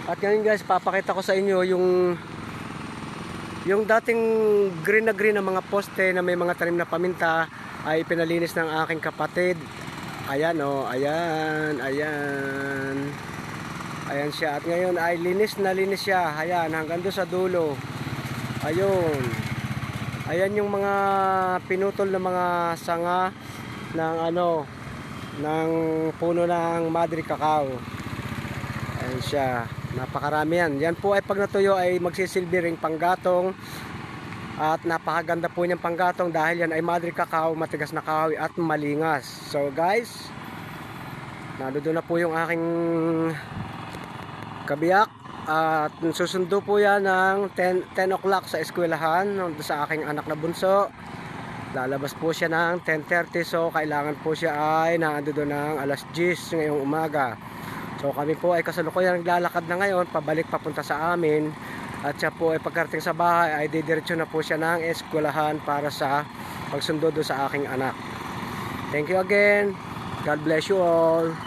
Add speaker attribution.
Speaker 1: At ngayon guys, papakita ko sa inyo yung dating green na green na mga poste na may mga tanim na paminta ay pinalinis ng aking kapatid. Ayan oh, ayan, ayan. Ayan siya. At ngayon ay linis na linis siya. Ayan, hanggang doon sa dulo. Ayun. Ayan yung mga pinutol na mga sanga ng ng puno ng Madre Cacao. Ayan siya. Napakarami yan. Yan po ay pag natuyo ay magsisilbi ring panggatong. At napakaganda po niyang panggatong dahil yan ay Madre Cacao, matigas na kahoy at malingas. So guys, nandoon na po yung aking kabiyak. At susundo po yan ng 10 o'clock sa eskwelahan sa aking anak na bunso. Lalabas po siya ng 10:30, so kailangan po siya ay nandoon ng alas 10 ngayong umaga. So kami po ay kasalukuyan naglalakad na ngayon pabalik papunta sa amin. At siya po ay pagkarating sa bahay ay didiretso na po siya ng eskwelahan para sa pagsundo do sa aking anak. Thank you again. God bless you all.